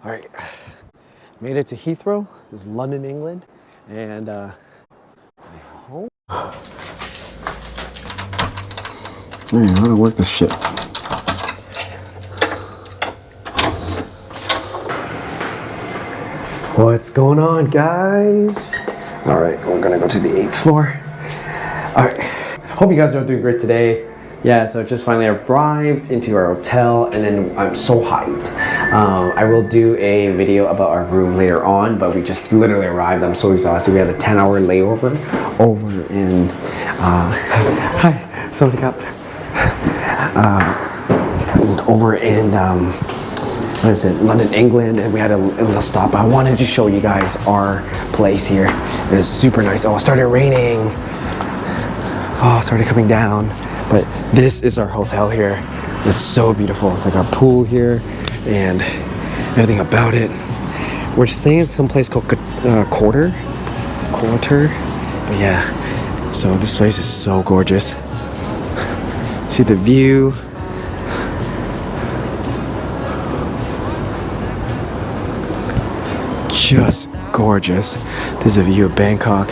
All right, made it to Heathrow. This is London, England, and my home. Man, how to work this shit? What's going on, guys? All right, we're gonna go to the 8th floor. All right, hope you guys are doing great today. Yeah, so just finally arrived into our hotel, and then I'm so hyped. I will do a video about our room later on, but we just literally arrived. I'm so exhausted. We had a 10-hour layover over in hi, somebody got over in what is it, London, England, and we had a little stop. I wanted to show you guys our place here. It is super nice. Oh, it started raining. Oh, it started coming down. But this is our hotel here. It's so beautiful. It's like our pool here and everything about it. We're staying at some place called Quarter. But yeah, so this place is so gorgeous. See the view. Just gorgeous. There's a view of Bangkok.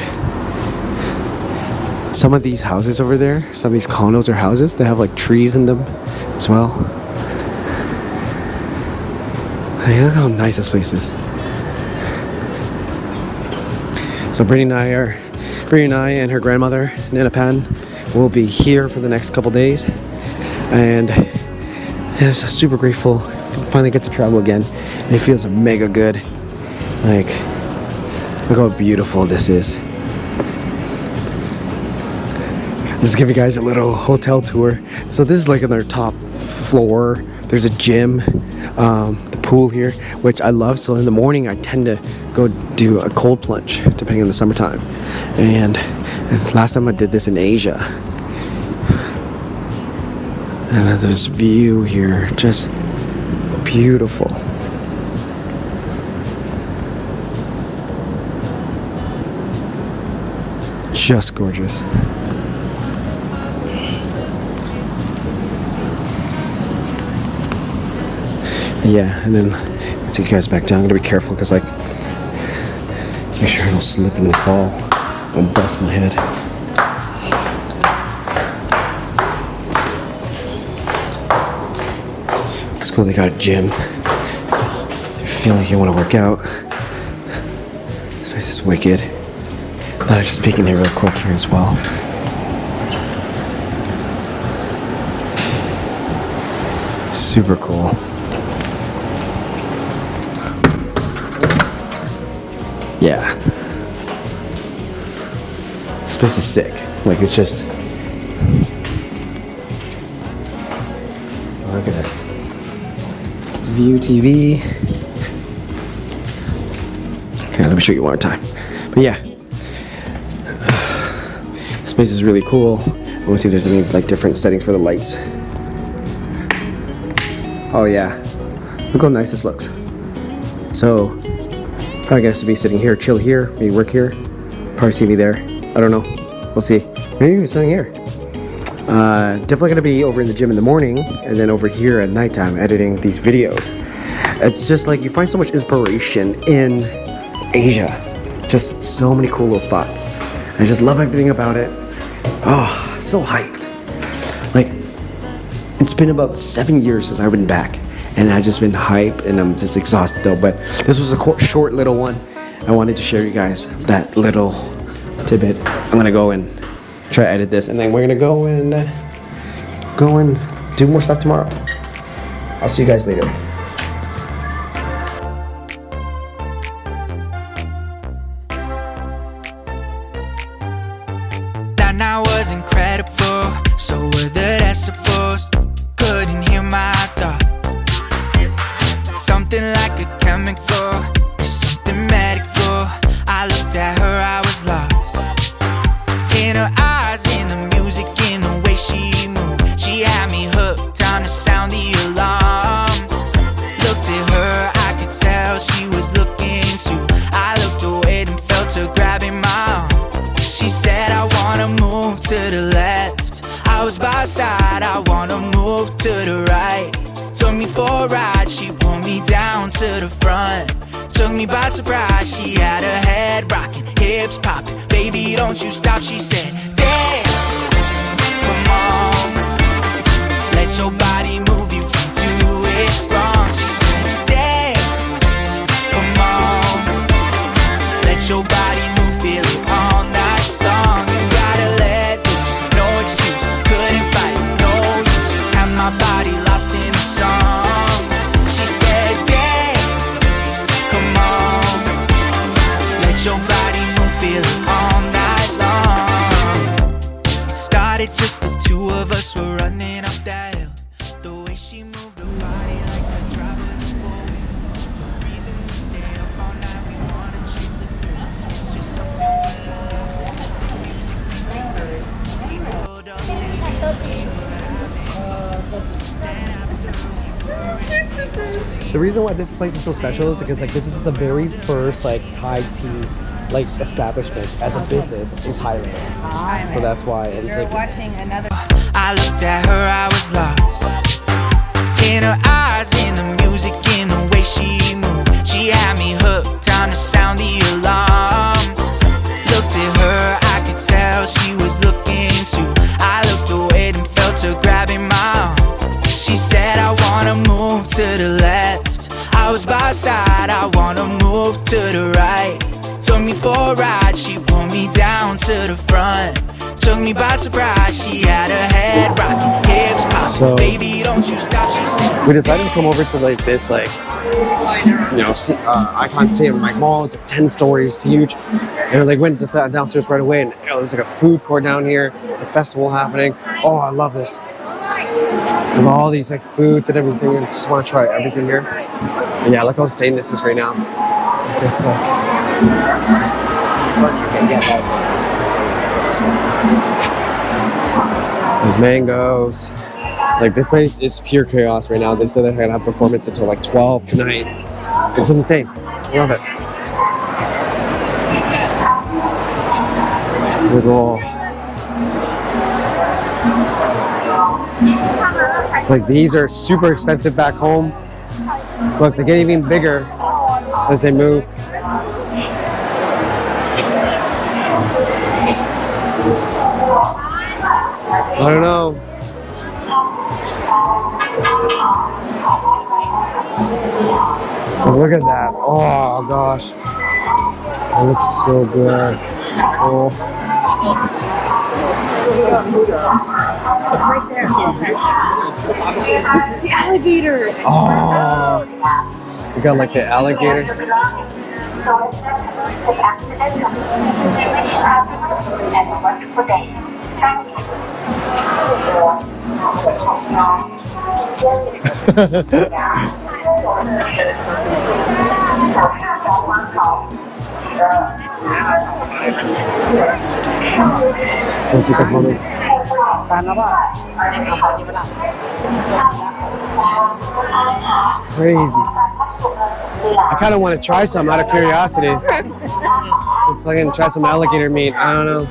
Some of these houses over there, some of these condos or houses, they have like trees in them as well. Hey, look how nice this place is. So Brittany and I and her grandmother, Nana Pan, will be here for the next couple days. And it's super grateful. Finally get to travel again. And it feels mega good. Like, look how beautiful this is. Just give you guys a little hotel tour. So this is like on their top floor. There's a gym, the pool here, which I love. So in the morning, I tend to go do a cold plunge, depending on the summertime. And last time I did this in Asia. And this view here, just beautiful. Just gorgeous. Yeah, and then I'll take you guys back down. I'm gonna be careful because, like, make sure I don't slip and fall. I'll bust my head. It's cool, they got a gym. So if you feel like you want to work out, this place is wicked. I thought I'd just peek in here real quick here as well. Super cool. Yeah. This place is sick. Like, it's just... Look at this. View TV. Okay, let me show you one more time. But yeah. This place is really cool. I want to see if there's any, like, different settings for the lights. Oh, yeah. Look how nice this looks. So... probably gonna be sitting here, chill here, maybe work here. Probably see me there. I don't know. We'll see. Maybe even sitting here. Definitely gonna be over in the gym in the morning, and then over here at nighttime editing these videos. It's just like you find so much inspiration in Asia. Just so many cool little spots. I just love everything about it. Oh, so hyped. Like, it's been about 7 years since I've been back. And I've just been hyped, and I'm just exhausted though. But this was a short little one. I wanted to share you guys that little tidbit. I'm gonna go and try to edit this, and then we're gonna go and do more stuff tomorrow. I'll see you guys later. That night was incredible. So were the decibels. Couldn't hear my thoughts. Something like a chemical, something medical. I looked at her, I was lost. In her eyes, in the music, in the way she moved. She had me hooked, time to sound the alarm. Looked at her, I could tell she was looking too. I looked away and felt her grabbing my arm. She said, I wanna move to the left. I was by her side, I wanna move to the right. Took me for a ride. ride, she pulled me down to the front. Took me by surprise, she had her head rocking, hips popping. Baby, don't you stop, she said, dance, come on. Let your body move, you can do it wrong. She said, dance, come on. Let your body move, feel it all night long. You gotta let loose, no excuse, couldn't fight, no use. Have my body lost in the song. She said, dance, come on. Let your body move, feel it all night long. It started just the two of us were running up that hill. The way she moved her body like a driver's boy. The reason we stay up all night, we wanna chase the thrill. It's just something we do. The music we heard. We pulled up, then we were having fun. Then after we were The reason why this place is so special is because like this is the very first like Thai tea like establishment as a business in Thailand. So that's why. And You're like, watching another. I looked at her, I was lost. In her eyes, in the music, in the way she moved. She had me hooked, time to sound the alarm. Looked at her, I could tell she was looking too. I looked away and felt her grabbing my arm. She said, I wanna move to the left. I was by her side, I wanna move to the right. Took me for a ride, she pulled me down to the front. Took me by surprise, she had her head rocking, hips popping. So- Baby, don't you stop, she said. we decided to come over to like this like icon Siam like mall. It's like 10 stories, huge. And we like went to downstairs right away, and there's like a food court down here. It's a festival happening. Oh, I love this. And all these like foods and everything, and just want to try everything here. And yeah, like I was saying, this is right now. It's like there's mangoes. Like this place is pure chaos right now. They said they're gonna have performance until like 12 tonight. It's insane. I love it. Look all. Like these are super expensive back home. Look, they get even bigger as they move. I don't know. Look at that. Oh gosh. That looks so good. Oh. It's right there. The alligator. Oh. We got like the alligator. So take a photo. It's crazy. I kind of want to try some out of curiosity. Just so I can try some alligator meat. I don't know.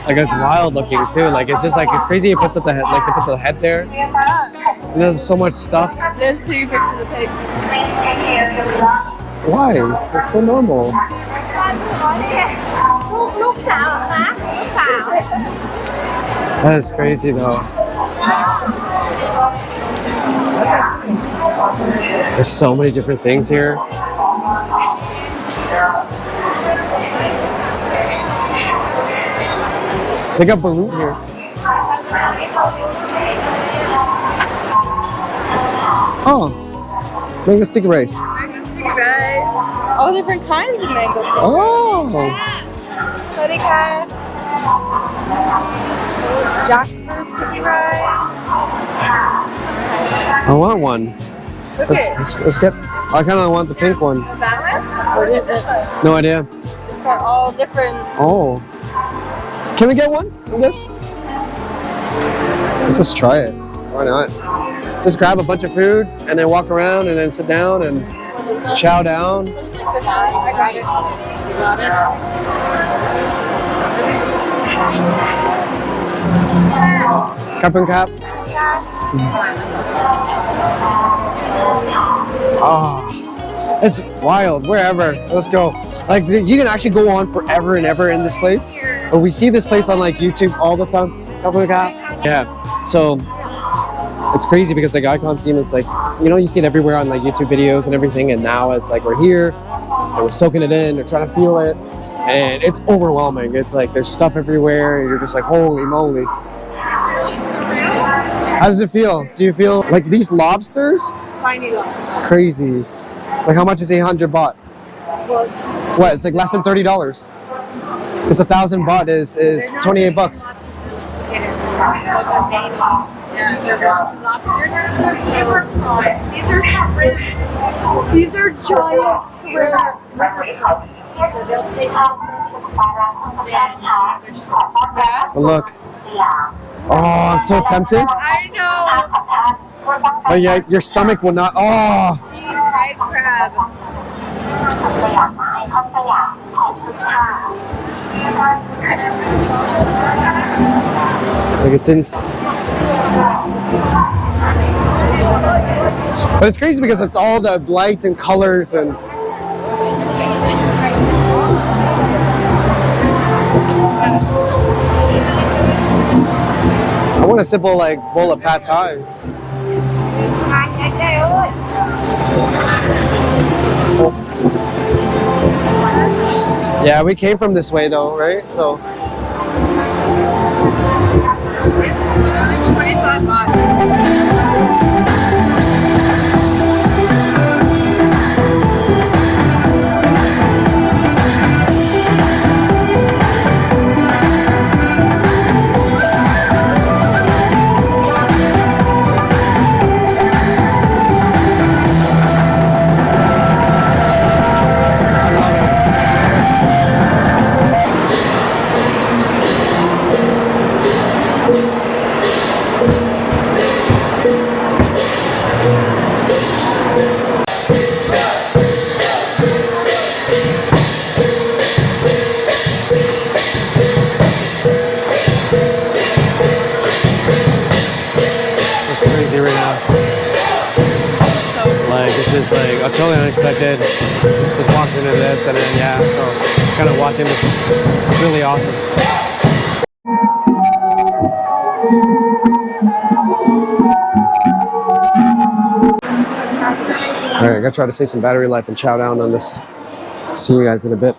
Like it's wild looking too. Like it's just like it's crazy. It puts up the head, like they put the head there. And there's so much stuff. Then two pictures of the pig. Why? It's so normal. That is crazy though. There's so many different things here. They got balloon here. Oh, mango sticky rice. Mango sticky rice. All different kinds of mango sticky rice. Oh, Sorry, guys. Jackfruit sticky rice. I want one. Okay. Let's get. I kind of want the pink one. That one? What is it? No idea. It's got all different. Oh, can we get one of this? Let's just try it. Why not? Just grab a bunch of food and then walk around and then sit down and chow down. I got it. You got it? Cup and cap. Oh, it's wild. Wherever, let's go. Like you can actually go on forever and ever in this place. But we see this place on like YouTube all the time. Yeah. So it's crazy because like Icon Siam is like, you know, you see it everywhere on like YouTube videos and everything, and now it's like we're here and we're soaking it in, we're trying to feel it, and it's overwhelming. It's like there's stuff everywhere, and you're just like, holy moly. How does it feel? Do you feel like these lobsters? Tiny lobsters. It's crazy. Like how much is 800 baht? What? It's like less than $30. It's 1,000 baht is 28 bucks. These are giant shrimp. Yeah. But look. Oh, I'm so tempted. I know. But yeah, your stomach will not. Oh. Steamed white crab. Like it's in. But it's crazy because it's all the lights and colors and. I want a simple like bowl of pad thai. Yeah, we came from this way though, right? So. It's only 25 baht. Just like totally unexpected. Just walked into this and then yeah, so kind of watching this. It's really awesome. All right, I gotta try to save some battery life and chow down on this. See you guys in a bit.